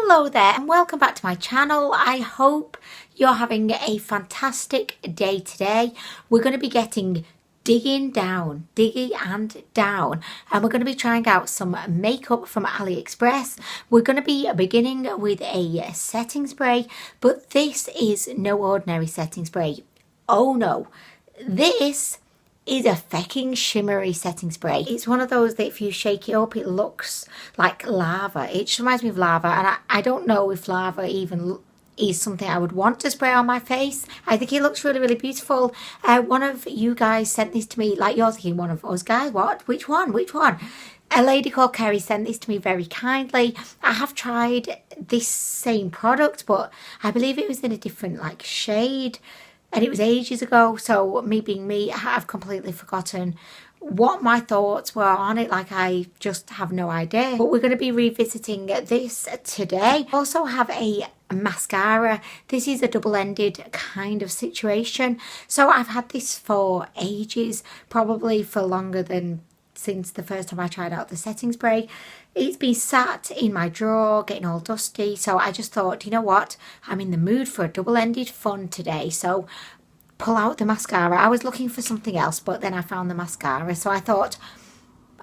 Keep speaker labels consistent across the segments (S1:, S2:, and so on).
S1: Hello there and welcome back to my channel. I hope you're having a fantastic day today. We're going to be digging and down, and we're going to be trying out some makeup from AliExpress. We're going to be beginning with a setting spray, but this is no ordinary setting spray. Oh no, this is a fucking shimmery setting spray. It's one of those that if you shake it up, it looks like lava. It just reminds me of lava, and I don't know if lava even is something I would want to spray on my face. I think it looks really, really beautiful. One of you guys sent this to me, like you're thinking, one of us guys, what? Which one? A lady called Kerry sent this to me very kindly. I have tried this same product, but I believe it was in a different like shade. And it was ages ago, so me being me, I have completely forgotten what my thoughts were on it. Like, I just have no idea. But we're going to be revisiting this today. I also have a mascara. This is a double-ended kind of situation. So I've had this for ages, probably for longer than since the first time I tried out the setting spray. It's been sat in my drawer getting all dusty, so I just thought, you know what, I'm in the mood for a double-ended fun today, so pull out the mascara. I was looking for something else, but then I found the mascara, so I thought,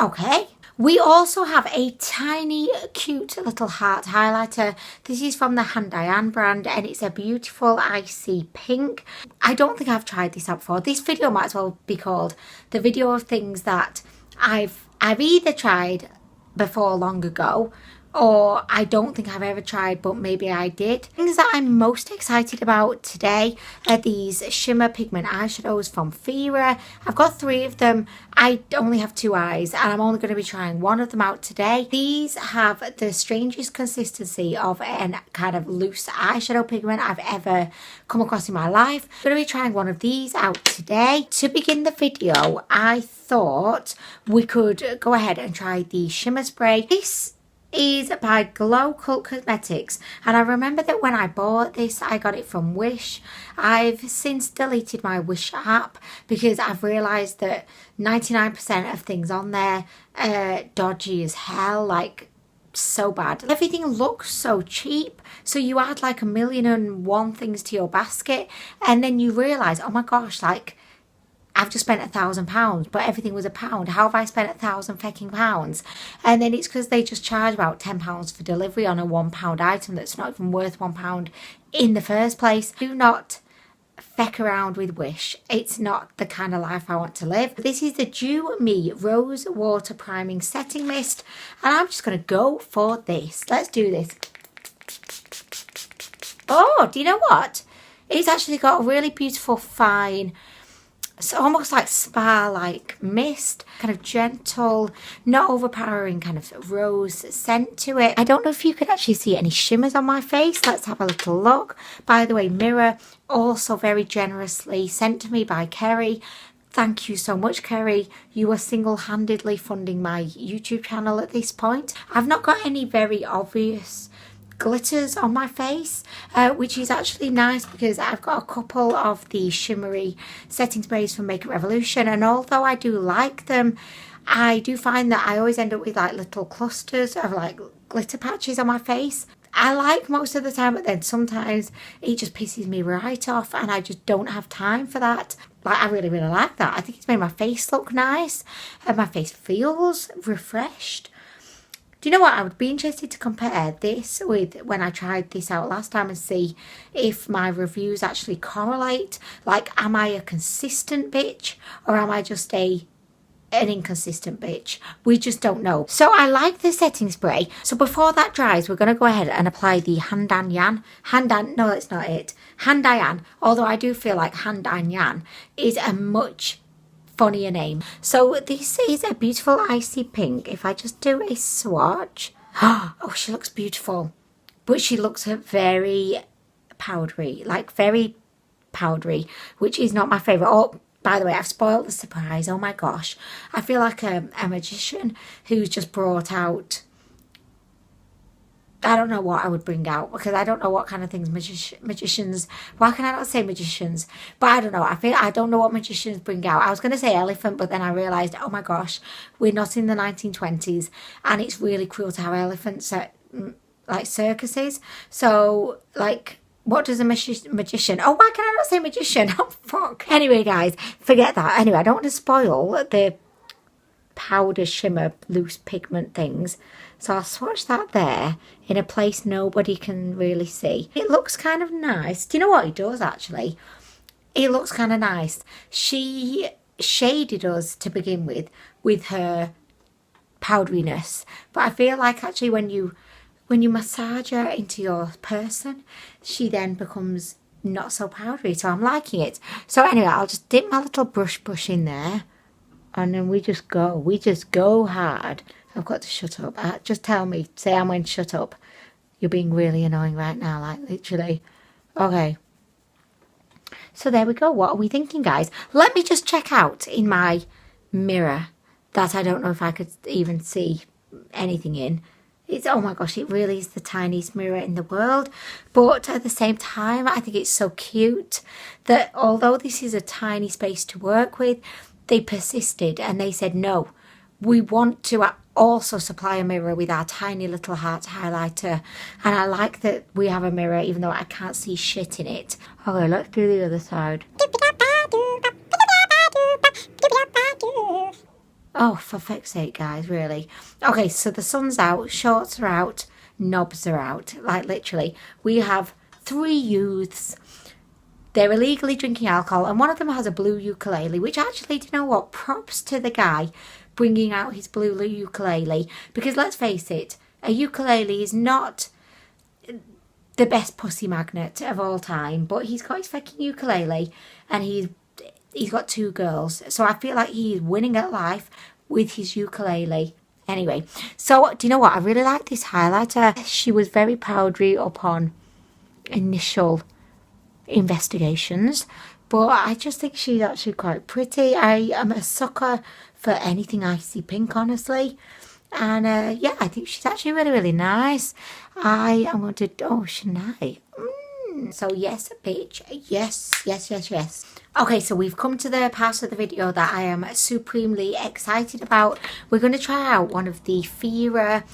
S1: okay. We also have a tiny cute little heart highlighter. This is from the Handaiyan brand and it's a beautiful icy pink. I don't think I've tried this out before. This video might as well be called the video of things that I've either tried before long ago, or I don't think I've ever tried, but maybe I did. Things that I'm most excited about today are these shimmer pigment eyeshadows from Fira. I've got 3 of them. I only have 2 eyes and I'm only going to be trying one of them out today. These have the strangest consistency of an kind of loose eyeshadow pigment I've ever come across in my life. I'm going to be trying one of these out today. To begin the video, I thought we could go ahead and try the Shimmer Spray. This is by Glow Cult Cosmetics, and I remember that when I bought this I got it from Wish. I've since deleted my Wish app because I've realised that 99% of things on there are dodgy as hell, like so bad. Everything looks so cheap, so you add like 1,000,001 things to your basket and then you realise, oh my gosh, like I've just spent £1,000, but everything was £1. How have I spent £1,000 And then it's because they just charge about £10 for delivery on a £1 item that's not even worth £1 in the first place. Do not feck around with Wish. It's not the kind of life I want to live. This is the Dew Me Rose Water Priming Setting Mist, and I'm just going to go for this. Let's do this. Oh, do you know what? It's actually got a really beautiful fine, it's almost like spa-like mist, kind of gentle, not overpowering kind of rose scent to it. I don't know if you could actually see any shimmers on my face. Let's have a little look. By the way, Mirror, also very generously sent to me by Kerry. Thank you so much, Kerry. You are single-handedly funding my YouTube channel at this point. I've not got any very obvious glitters on my face, which is actually nice because I've got a couple of the shimmery setting sprays from Makeup Revolution, and although I do like them, I do find that I always end up with like little clusters of like glitter patches on my face. I like most of the time, but then sometimes it just pisses me right off and I just don't have time for that. Like, I really, really like that. I think it's made my face look nice and my face feels refreshed. Do you know what? I would be interested to compare this with when I tried this out last time and see if my reviews actually correlate. Like, am I a consistent bitch or am I just an inconsistent bitch? We just don't know. So I like the setting spray. So before that dries, we're going to go ahead and apply the Handaiyan. No, that's not it. Handaiyan. Although I do feel like Handaiyan is a much funnier name. So this is a beautiful icy pink. If I just do a swatch, oh, she looks beautiful, but she looks very powdery, like very powdery, which is not my favorite. Oh, by the way, I've spoiled the surprise. Oh my gosh, I feel like a magician who's just brought out, I don't know what I would bring out because I don't know what kind of things magicians, why can I not say magicians? But I don't know. I don't know what magicians bring out. I was going to say elephant, but then I realised, oh my gosh, we're not in the 1920s and it's really cruel to have elephants like circuses. So like, what does a magician? Oh, why can I not say magician? Oh, fuck. Anyway, guys, forget that. Anyway, I don't want to spoil the powder shimmer loose pigment things. So I'll swatch that there in a place nobody can really see. It looks kind of nice. Do you know what it does, actually? It looks kind of nice. She shaded us to begin with her powderiness. But I feel like actually when you massage her into your person, she then becomes not so powdery. So I'm liking it. So anyway, I'll just dip my little brush in there. And then we just go hard. I've got to shut up. Just tell me, say Anwen, shut up. You're being really annoying right now, like literally. Okay. So there we go. What are we thinking, guys? Let me just check out in my mirror that I don't know if I could even see anything in. It's, oh my gosh, it really is the tiniest mirror in the world. But at the same time, I think it's so cute that although this is a tiny space to work with, they persisted and they said, no, we want to also supply a mirror with our tiny little heart highlighter. And I like that we have a mirror even though I can't see shit in it. Okay, let's do the other side. Oh, for fuck's sake, guys, really. Okay, so the sun's out, shorts are out, knobs are out. Like, literally, we have 3 youths. They're illegally drinking alcohol, and one of them has a blue ukulele, which actually, do you know what? Props to the guy bringing out his blue ukulele. Because let's face it, a ukulele is not the best pussy magnet of all time, but he's got his fucking ukulele, and he's got 2 girls. So I feel like he's winning at life with his ukulele. Anyway, so do you know what? I really like this highlighter. She was very powdery upon initial investigations, but I just think she's actually quite pretty. I am a sucker for anything icy pink, honestly. And yeah, I think she's actually really, really nice. I am going to, oh, Shania. So yes, bitch. Yes, yes, yes, yes. Okay, so we've come to the part of the video that I am supremely excited about. We're going to try out one of the Fira,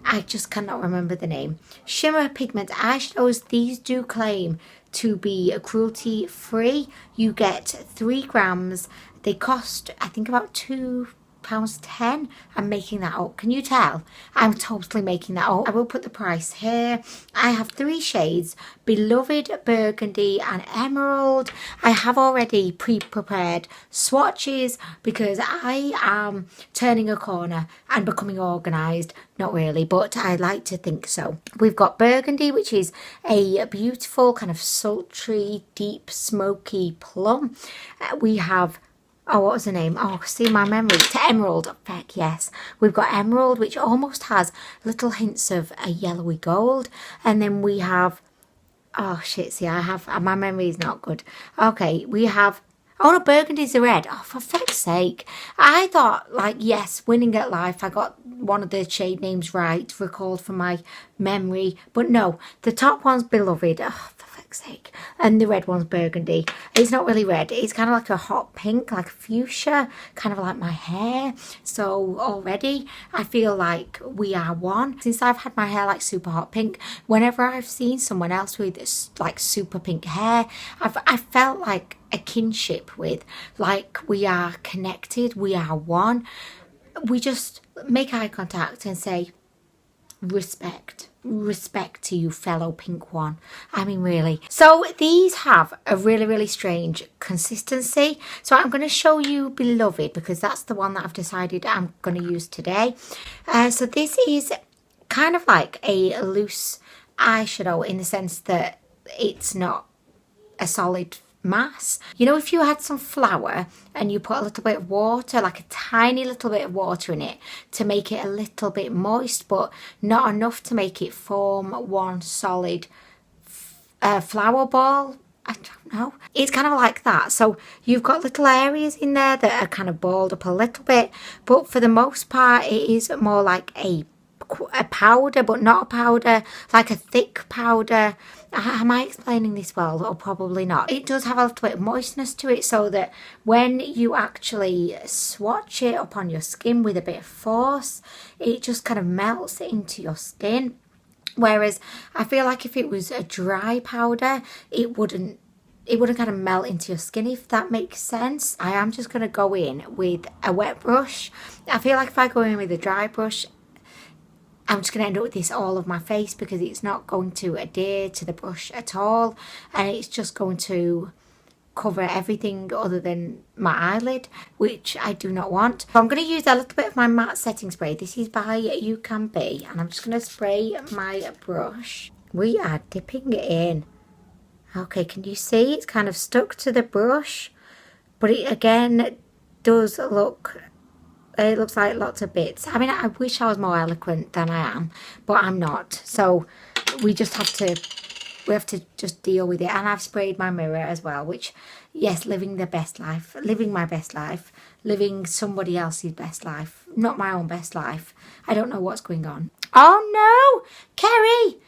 S1: I just cannot remember the name, shimmer pigment eyeshadows. These do claim to be cruelty free. You get 3 grams. They cost, I think, about £2.10. I'm making that up. Can you tell? I'm totally making that up. I will put the price here. I have 3 shades: Beloved, Burgundy and Emerald. I have already pre-prepared swatches because I am turning a corner and becoming organised. Not really, but I like to think so. We've got Burgundy, which is a beautiful kind of sultry, deep, smoky plum. We have, oh, what was the name? Oh, see my memory. To Emerald. Oh, heck yes. We've got Emerald, which almost has little hints of a yellowy gold. And then we have, oh shit, see, I have, my memory is not good. Okay, we have, oh no, Burgundy's the red. Oh, for fuck's sake. I thought, like, yes, winning at life. I got one of the shade names right, recalled from my memory. But no, the top one's Beloved. Oh, for fuck's sake. And the red one's Burgundy. It's not really red. It's kind of like a hot pink, like fuchsia, kind of like my hair. So already I feel like we are one. Since I've had my hair like super hot pink, whenever I've seen someone else with this like super pink hair, I felt like a kinship with, like we are connected, we are one. We just make eye contact and say, respect to you, fellow pink one. I mean, really. So these have a really, really strange consistency. So I'm going to show you Beloved because that's the one that I've decided I'm going to use today. So this is kind of like a loose eyeshadow in the sense that it's not a solid mass. You know, if you had some flour and you put a little bit of water, like a tiny little bit of water in it to make it a little bit moist, but not enough to make it form one solid flour ball. I don't know. It's kind of like that. So you've got little areas in there that are kind of balled up a little bit, but for the most part it is more like a powder, but not a powder, like a thick powder. Am I explaining this well? Or probably not. It does have a little bit of moistness to it so that when you actually swatch it upon your skin with a bit of force, it just kind of melts into your skin. Whereas I feel like if it was a dry powder, it wouldn't kind of melt into your skin, if that makes sense. I am just going to go in with a wet brush. I feel like if I go in with a dry brush, I'm just going to end up with this all of my face, because it's not going to adhere to the brush at all, and it's just going to cover everything other than my eyelid, which I do not want. So I'm going to use a little bit of my matte setting spray. This is by You Can Be, and I'm just going to spray my brush. We are dipping it in. Okay, can you see it's kind of stuck to the brush, but it again does look, it looks like lots of bits. I mean, I wish I was more eloquent than I am, but I'm not. So we have to just deal with it. And I've sprayed my mirror as well, which, yes, living my best life, living somebody else's best life, not my own best life. I don't know what's going on. Oh no, Kerry,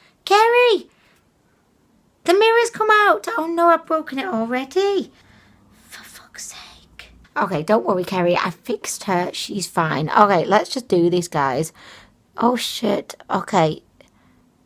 S1: the mirror's come out. Oh no, I've broken it already. For fuck's sake. Okay, don't worry, Kerry, I fixed her, she's fine. Okay, let's just do this, guys. Oh shit, okay.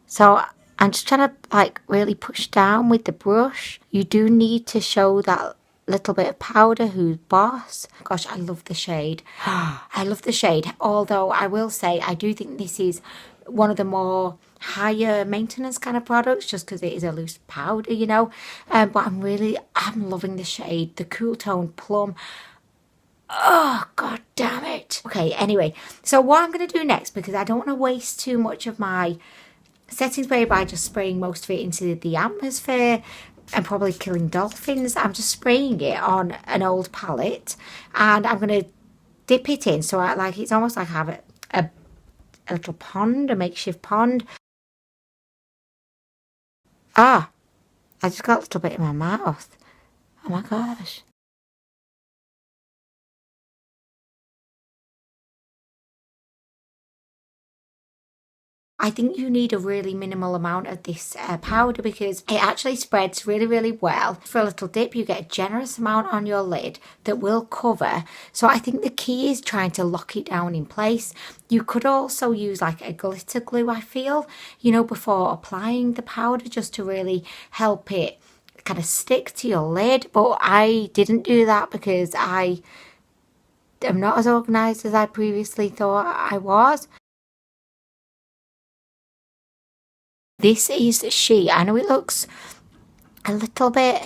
S1: So I'm just trying to like really push down with the brush. You do need to show that little bit of powder who's boss. Gosh, I love the shade. I love the shade. Although I will say I do think this is one of the more higher maintenance kind of products, just because it is a loose powder, you know. But I'm loving the shade, the Cool Tone Plum. Oh, god damn it. Okay, anyway, so what I'm going to do next, because I don't want to waste too much of my setting spray by just spraying most of it into the atmosphere and probably killing dolphins. I'm just spraying it on an old palette, and I'm going to dip it in. So it's almost like I have a little pond, a makeshift pond. Ah, I just got a little bit in my mouth. Oh my gosh. I think you need a really minimal amount of this powder, because it actually spreads really, really well. For a little dip, you get a generous amount on your lid that will cover. So I think the key is trying to lock it down in place. You could also use like a glitter glue, I feel, you know, before applying the powder, just to really help it kind of stick to your lid. But I didn't do that because I am not as organised as I previously thought I was. This is She. I know it looks a little bit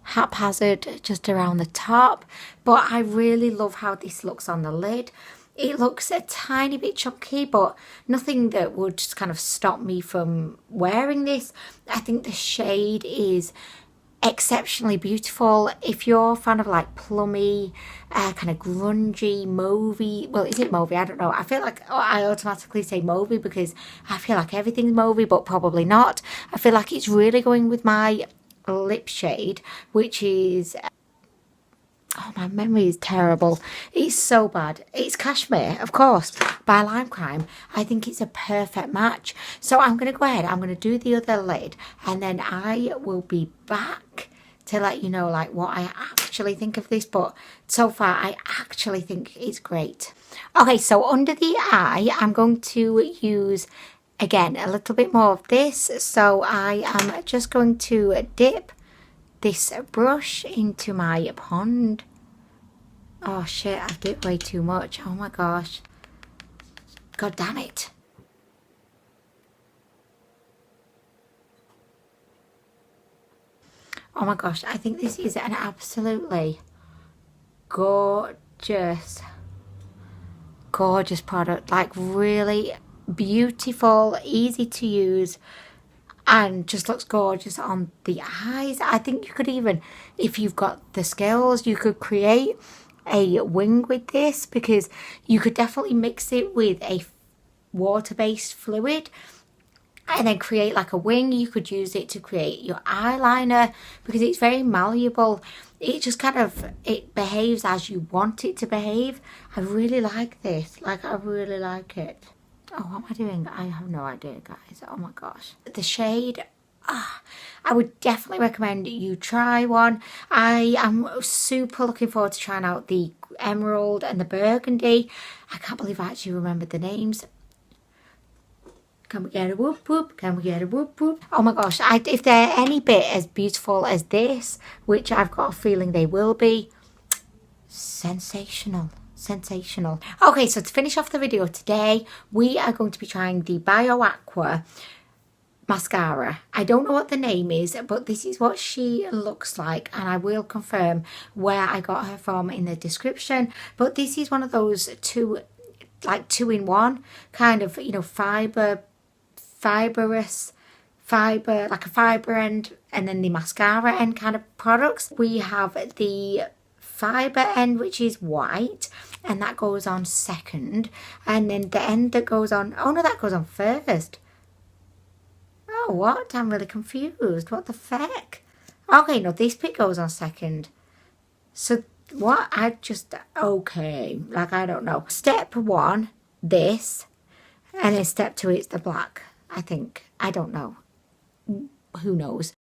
S1: haphazard just around the top, but I really love how this looks on the lid. It looks a tiny bit chunky, but nothing that would just kind of stop me from wearing this. I think the shade is exceptionally beautiful. If you're a fan of like plummy, kind of grungy, mauvey, well, is it mauvey? I don't know. I feel like I automatically say mauvey because I feel like everything's mauvey, but probably not. I feel like it's really going with my lip shade, which is, oh, my memory is terrible. It's so bad. It's Cashmere, of course, by Lime Crime. I think it's a perfect match. So I'm going to go ahead. I'm going to do the other lid, and then I will be back to let you know like what I actually think of this. But so far, I actually think it's great. Okay, so under the eye, I'm going to use, again, a little bit more of this. So I am just going to dip this brush into my pond. Oh shit, I've dipped way too much. Oh my gosh. God damn it. Oh my gosh, I think this is an absolutely gorgeous product. Like really beautiful, easy to use, and just looks gorgeous on the eyes. I think you could even, if you've got the skills, you could create a wing with this, because you could definitely mix it with a water-based fluid and then create like a wing. You could use it to create your eyeliner because it's very malleable. It just kind of, it behaves as you want it to behave. I really like this. Like, I really like it. Oh, what am I doing? I have no idea, guys. Oh my gosh. The shade, I would definitely recommend you try one. I am super looking forward to trying out the emerald and the burgundy. I can't believe I actually remembered the names. Can we get a whoop whoop? Can we get a whoop whoop? Oh my gosh, if they're any bit as beautiful as this, which I've got a feeling they will be, sensational. Sensational. Okay, so to finish off the video today, we are going to be trying the bioaqua mascara. I don't know what the name is, but this is what she looks like, and I will confirm where I got her from in the description. But this is one of those two in one kind of, you know, fibrous fiber, like a fiber end and then the mascara end kind of products. We have the fiber end, which is white, and that goes on second, and then the end that goes on, oh no, that goes on first. Oh, what? I'm really confused. What the feck? Okay, no, this bit goes on second. So, what? Okay, like, I don't know. Step one, this, and then step two, it's the black, I think. I don't know. Who knows?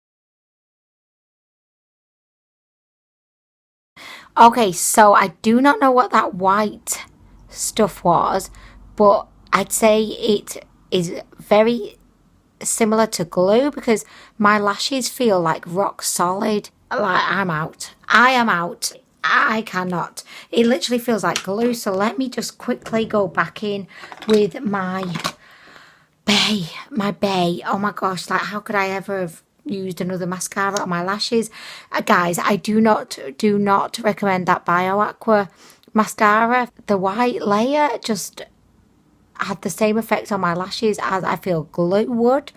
S1: Okay, so I do not know what that white stuff was, but I'd say it is very similar to glue because my lashes feel like rock solid. Like, I'm out. I am out. I cannot. It literally feels like glue. So let me just quickly go back in with my Bay. Oh my gosh, like, how could I ever have used another mascara on my lashes? Guys, I do not recommend that bioaqua mascara. The white layer just had the same effect on my lashes as I feel glue would,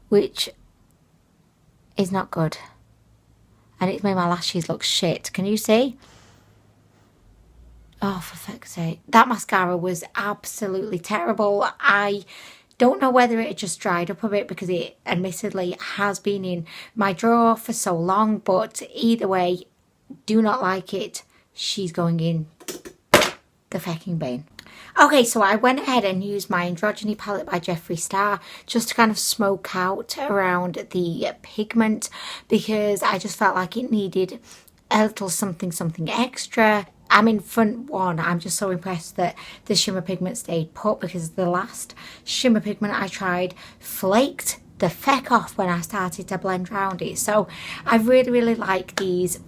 S1: which is not good, and it's made my lashes look shit. Can you see? Oh, for fuck's sake, that mascara was absolutely terrible. I don't know whether it just dried up a bit because it admittedly has been in my drawer for so long, but either way, do not like it. She's going in the fecking bin. Okay, so I went ahead and used my Androgyny palette by Jeffree Star just to kind of smoke out around the pigment because I just felt like it needed a little something extra. I mean, for one, I'm just so impressed that the shimmer pigment stayed put because the last shimmer pigment I tried flaked the feck off when I started to blend around it. So I really like these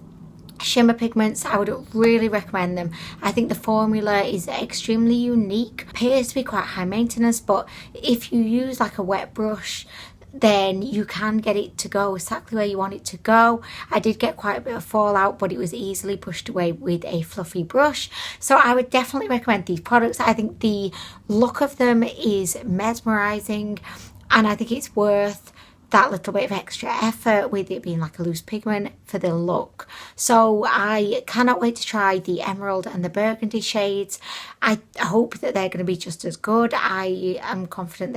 S1: shimmer pigments. I would really recommend them. I think the formula is extremely unique. Appears to be quite high maintenance, but if you use like a wet brush, then you can get it to go exactly where you want it to go. I did get quite a bit of fallout, but it was easily pushed away with a fluffy brush. So I would definitely recommend these products. I think the look of them is mesmerizing, and I think it's worth that little bit of extra effort with it being like a loose pigment for the look. So I cannot wait to try the emerald and the burgundy shades. I hope that they're going to be just as good. I am confident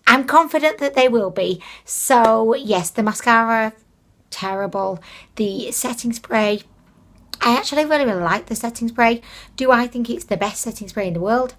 S1: I'm confident that they will be. So yes, the mascara, terrible. The setting spray, I actually really like the setting spray. Do I think it's the best setting spray in the world?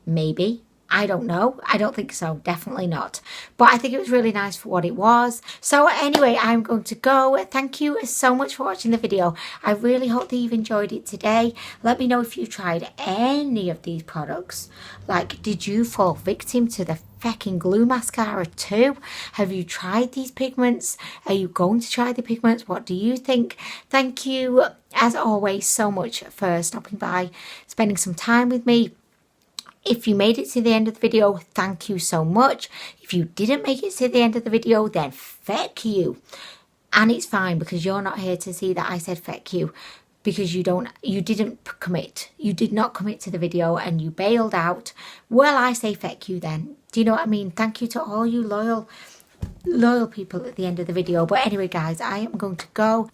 S1: Maybe. I don't know. I don't think so. Definitely not. But I think it was really nice for what it was. So anyway, I'm going to go. Thank you so much for watching the video. I really hope that you've enjoyed it today. Let me know if you tried any of these products. Like, did you fall victim to the fecking glue mascara too? Have you tried these pigments? Are you going to try the pigments? What do you think? Thank you, as always, so much for stopping by, spending some time with me. If you made it to the end of the video, thank you so much. If you didn't make it to the end of the video, then feck you. And it's fine because you're not here to see that I said feck you, because you didn't commit. You did not commit to the video and you bailed out. Well, I say feck you then. Do you know what I mean? Thank you to all you loyal people at the end of the video. But anyway, guys, I am going to go.